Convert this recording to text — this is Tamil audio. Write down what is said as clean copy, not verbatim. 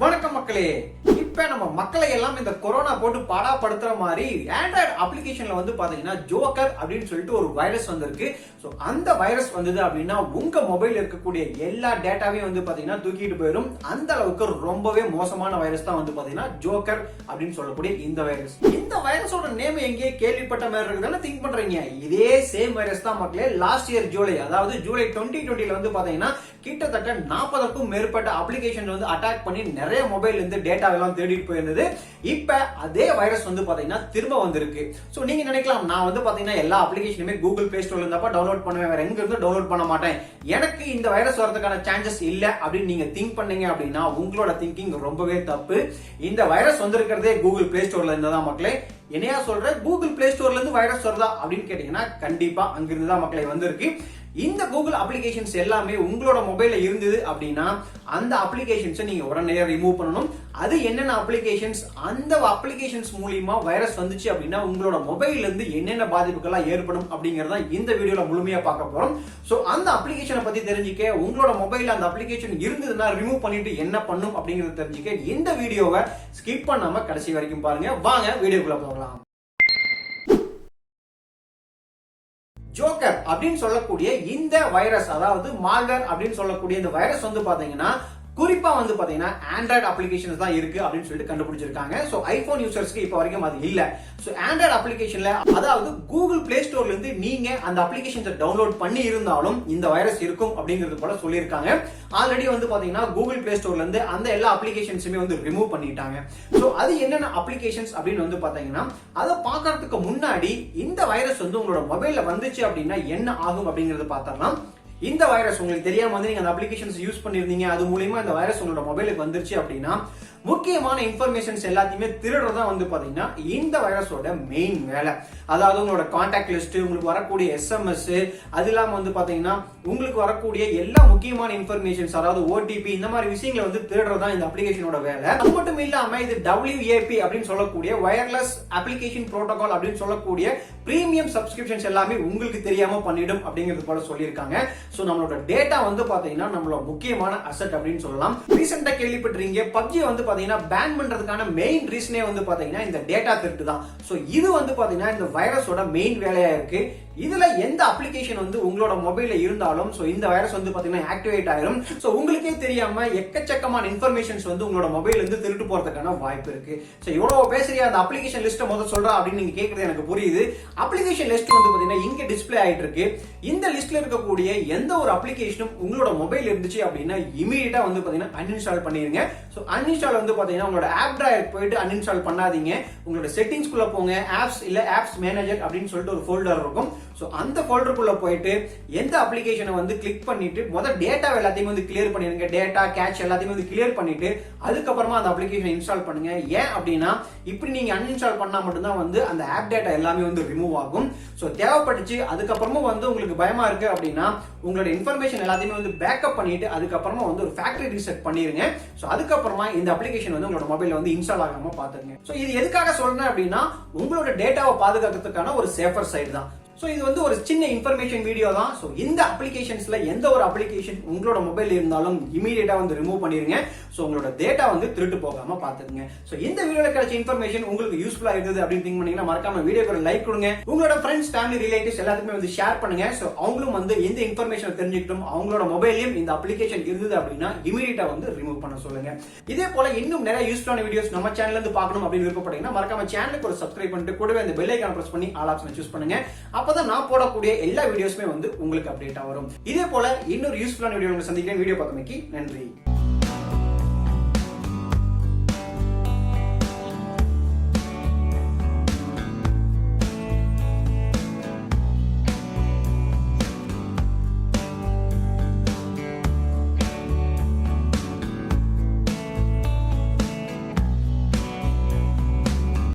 வணக்கம் மக்களே. இப்ப நம்ம மக்களை எல்லாம் இந்த கொரோனா போட்டு பாடாப்படுத்துற மாதிரி ஆண்ட்ராய்டு அப்ளிகேஷன்ல வந்து பாத்தீங்கன்னா ஜோக்கர் அப்படின்னு சொல்லிட்டு ஒரு வைரஸ் வந்திருக்கு. சோ அந்த வைரஸ் வந்தது அப்படின்னா உங்க மொபைல் இருக்கக்கூடிய எல்லா டேட்டாவையும் வந்து பாத்தீங்கன்னா தூக்கிட்டு போயிடும். அந்த அளவுக்கு ரொம்பவே மோசமான வைரஸ் தான் வந்து பாத்தீங்கன்னா ஜோக்கர் அப்படின்னு சொல்லக்கூடிய இந்த வைரஸ். இந்த வைரஸோட நேம் எங்கேயே கேள்விப்பட்ட மாதிரி இருக்குதுன்னு திங்க் பண்றீங்க. இதே சேம் வைரஸ் தான் மக்களே லாஸ்ட் இயர் ஜூலை, அதாவது ஜூலை 2020 வந்து பாத்தீங்கன்னா கிட்டத்தட்ட 40க்கும் மேற்பட்ட அப்ளிகேஷன் வந்து அட்டாக் பண்ணி நிறைய மொபைல் இருந்து டேட்டா எல்லாம் தேடிட்டு போயிருந்தது. இப்ப அதே வைரஸ் வந்து பாத்தீங்கன்னா திரும்ப வந்திருக்கு. சோ நீங்க நினைக்கலாம், நான் வந்து பாத்தீங்கன்னா எல்லா அப்ளிகேஷனுமே கூகுள் பிளே ஸ்டோர்ல இருந்தப்ப டவுன்லோட் பண்ணுவேன், வேற எங்க இருந்து டவுன்லோட் பண்ண மாட்டேன், எனக்கு இந்த வைரஸ் வரதுக்கான சான்சஸ் இல்ல அப்படின்னு நீங்க திங்க் பண்ணீங்க அப்படின்னா உங்களோட திங்கிங் ரொம்பவே தப்பு. இந்த வைரஸ் வந்திருக்கிறதே கூகுள் பிளே ஸ்டோர்ல இருந்துதான் மக்களே. என்னையா சொல்ற, கூகுள் பிளே ஸ்டோர்ல இருந்து வைரஸ் வருதா அப்படின்னு கேட்டீங்கன்னா கண்டிப்பா அங்கிருந்து தான் மக்களே வந்திருக்கு. இந்த கூகுள் அப்ளிகேஷன்ஸ் எல்லாமே உங்களோட மொபைல்ல இருந்தது அப்படின்னா அந்த அப்ளிகேஷன்ஸை நீங்க உடனே ரிமூவ் பண்ணணும். அது என்னென்ன அப்ளிகேஷன்ஸ், அந்த அப்ளிகேஷன்ஸ் மூலியமா வைரஸ் வந்துச்சு அப்படின்னா உங்களோட மொபைல்ல இருந்து என்னென்ன பாதிப்புகள் ஏற்படும் அப்படிங்கறத இந்த வீடியோல முழுமையா பார்க்க போறோம். சோ அந்த அப்ளிகேஷனை பத்தி தெரிஞ்சுக்க, உங்களோட மொபைல்ல அந்த அப்ளிகேஷன் இருந்ததுன்னா ரிமூவ் பண்ணிட்டு என்ன பண்ணும் அப்படிங்கறத தெரிஞ்சுக்க இந்த வீடியோவை ஸ்கிப் பண்ணாம கடைசி வரைக்கும் பாருங்க. வாங்க வீடியோக்குள்ள போகலாம். ஜோக்கர் அப்படின்னு சொல்லக்கூடிய இந்த வைரஸ், அதாவது மால்வேர் அப்படின்னு சொல்லக்கூடிய இந்த வைரஸ் வந்து பாத்தீங்கன்னா குறிப்பா வந்து பாத்தீங்கன்னா ஆண்ட்ராய்டு அப்ளிகேஷன்ஸ் தான் இருக்கு அப்படின்னு சொல்லிட்டு கண்டுபிடிச்சிருக்காங்க. சோ ஐபோன் யூசர்ஸ்க்கு இப்ப வரைக்கும் அது இல்ல. சோ ஆண்ட்ராய்டு அப்ளிகேஷன்ல, அதாவது கூகுள் பிளே ஸ்டோர்ல இருந்து நீங்க அந்த அப்ளிகேஷன்ஸை டவுன்லோட் பண்ணி இருந்தாலும் இந்த வைரஸ் இருக்கும் அப்படிங்கிறது போல சொல்லியிருக்காங்க. ஆல்ரெடி வந்து பாத்தீங்கன்னா கூகுள் பிளே ஸ்டோர்ல இருந்து அந்த எல்லா அப்ளிகேஷன்ஸுமே வந்து ரிமூவ் பண்ணிட்டாங்க. சோ அது என்னென்ன அப்ளிகேஷன்ஸ் அப்படின்னு வந்து பாத்தீங்கன்னா அதை பாக்குறதுக்கு முன்னாடி இந்த வைரஸ் வந்து உங்களோட மொபைல்ல வந்துச்சு அப்படின்னா என்ன ஆகும் அப்படிங்கறத பார்த்தரலாம். இந்த வைரஸ் உங்களுக்கு தெரியாம வந்து நீங்க அந்த அப்ளிகேஷன்ஸ் யூஸ் பண்ணிருந்தீங்க, அது மூலமா இந்த வைரஸ் உங்களோட மொபைலுக்கு வந்துருச்சு அப்படின்னா முக்கியமான இன்ஃபர்மேஷன்ஸ் எல்லாத்தையுமே திருடுறதா வந்து பாத்தீங்கன்னா இந்த வைரஸோட மெயின் வேலை. அதாவது உங்களோட கான்டாக்ட் லிஸ்ட், உங்களுக்கு வரக்கூடிய எஸ்எம்எஸ், அது இல்லாம வந்து பாத்தீங்கன்னா உங்களுக்கு வரக்கூடிய எல்லா முக்கியமான இன்ஃபர்மேஷன்ஸ், அதாவது ஓடிபி, இந்த மாதிரி விஷயங்களை வந்து திருடுறதா இந்த அப்ளிகேஷனோட வேலை. அது மட்டும் இல்லாம இது WAP அப்படின்னு சொல்லக்கூடிய வயர்லெஸ் அப்ளிகேஷன் புரோட்டோகால் அப்படின்னு சொல்லக்கூடிய பிரீமியம் சப்ஸ்கிரிப்ஷன்ஸ் எல்லாமே உங்களுக்கு தெரியாம பண்ணிடும் அப்படிங்கிறது போல சொல்லியிருக்காங்க. சோ நம்மளோட டேட்டா வந்து பாத்தீங்கன்னா நம்மளோட முக்கியமான அசெட் அப்படின்னு சொல்லலாம். ரீசெண்டா கேள்விப்பட்டிருக்கீங்க, PUBG வந்து பாத்தீங்கன்னா பேன் பண்றதுக்கான மெயின் ரீசனே வந்து பாத்தீங்கன்னா இந்த டேட்டா திருட்டு தான். சோ இது வந்து பாத்தீங்கன்னா இந்த வைரஸோட மெயின் வேலையா இருக்கு. இதுல எந்த அப்ளிகேஷன் வந்து உங்களோட மொபைல்ல இருந்தாலும் சோ இந்த வைரஸ் வந்து பாத்தீங்கன்னா ஆக்டிவேட் ஆயிரும். சோ உங்களுக்கே தெரியாம எக்கச்சக்கமான இன்ஃபர்மேஷன்ஸ் வந்து உங்களோட மொபைல்ல இருந்து திருட்டு போறதுக்கான வாய்ப்பு இருக்கு. சோ இவ்வளவு பேசுறியா, அந்த அப்ளிகேஷன் லிஸ்ட் முதல்ல சொல்றா அப்படின்னு நீங்க கேக்குறது எனக்கு புரியுது. அப்ளிகேஷன் லிஸ்ட் வந்து பாத்தீங்கன்னா இங்க டிஸ்ப்ளே ஆயிட்டு இருக்கு. இந்த லிஸ்ட்ல இருக்கக்கூடிய எந்த ஒரு அப்ளிகேஷனும் உங்களோட மொபைல் இருந்துச்சு அப்படின்னா இமீடியட்டா வந்து பாத்தீங்கன்னா அன்இன்ஸ்டால் பண்ணிருங்க. சோ அன்இன்ஸ்டால் வந்து பாத்தீங்கன்னா உங்களோட ஆப் டிரைவ் போயிட்டு அன்இன்ஸ்டால் பண்ணாதீங்க. உங்களோட செட்டிங்ஸ் குள்ள போங்க, ஆப்ஸ் இல்ல ஆப்ஸ் மேனேஜர் அப்படின்னு சொல்லிட்டு ஒரு ஃபோல்டர் இருக்கும். சோ அந்த ஃபோல்டருக்குள்ள போயிட்டு எந்த அப்ளிகேஷனை வந்து கிளிக் பண்ணிட்டு முதல்ல டேட்டா எல்லாத்தையும் வந்து கிளியர் பண்ணிருங்க. டேட்டா கேட்ச் எல்லாத்தையும் வந்து கிளியர் பண்ணிட்டு அதுக்கப்புறமா அந்த அப்ளிகேஷனை இன்ஸ்டால் பண்ணுங்க. ஏன் அப்படின்னா இப்படி நீங்க அன்இன்ஸ்டால் பண்ணா மட்டும்தான் வந்து அந்த ஆப் டேட்டா எல்லாமே வந்து ரிமூவ் ஆகும். சோ தேவைப்பட்டுச்சு அதுக்கப்புறமா வந்து உங்களுக்கு பயமா இருக்கு அப்படின்னா உங்களோட இன்ஃபர்மேஷன் எல்லாத்தையுமே வந்து பேக்கப் பண்ணிட்டு அதுக்கப்புறமா வந்து ஒரு ஃபேக்டரி ரீசெட் பண்ணிருங்க. சோ அதுக்கப்புறமா இந்த அப்ளிகேஷன் வந்து உங்களோட மொபைல்ல வந்து இன்ஸ்டால் ஆகாம பாத்துங்க. சோ இது எதுக்காக சொல்றேன் அப்படின்னா உங்களோட டேட்டாவை பாதுகாக்கிறதுக்கான ஒரு சேஃபர் சைடு தான். சோ இது வந்து ஒரு சின்ன இன்ஃபர்மேஷன் வீடியோ தான். சோ இந்த அப்ளிகேஷன்ஸ்ல எந்த ஒரு அப்ளிகேஷன் உங்களோட மொபைல் இருந்தாலும் இமீடியட்டா வந்து ரிமூவ் பண்ணிருங்க. சோ உங்களோட டேட்டா வந்து திருட்டு போகாம பாத்துக்கங்க. சோ இந்த வீடியோல கிடைச்ச இன்ஃபர்மேஷன் உங்களுக்கு யூஸ்ஃபுல்லா இருந்தது அப்படின்னு திங்க் பண்ணீங்கன்னா மறக்காம வீடியோக்கு லைக் கொடுங்க. உங்களோட ஃப்ரெண்ட்ஸ், ஃபேமிலி, ரிலேட்டிவ்ஸ் எல்லாத்துக்குமே வந்து ஷேர் பண்ணுங்க. சோ அவங்களும் வந்து இந்த இன்ஃபர்மேஷன் தெரிஞ்சுக்கிட்டும் அவங்களோட மொபைலையும் இந்த அப்ளிகேஷன் இருந்தது அப்படின்னா இமீடியட்டா வந்து ரிமூவ் பண்ண சொல்லுங்க. இதே போல இன்னும் நிறைய யூஸ்ஃபுல்லான வீடியோஸ் நம்ம சேனல்ல இருந்து பார்க்கணும் அப்படின்னு விருப்பப்பட்டீங்கன்னா மறக்காம சேனலுக்கு ஒரு சப்ஸ்கிரைப் பண்ணிட்டு கூடவே அந்த பெல் ஐகானை பிரஸ் பண்ணி ஆல் ஆப்ஷனை சூஸ் பண்ணுங்க. அப்பதான் நான் போடக்கூடிய எல்லா வீடியோஸ்மே வந்து உங்களுக்கு அப்டேட்டா வரும். இதே போல இன்னொரு யூஸ்ஃபுல்லான வீடியோ சந்திக்கிறேன். வீடியோ பார்த்தமைக்கு நன்றி.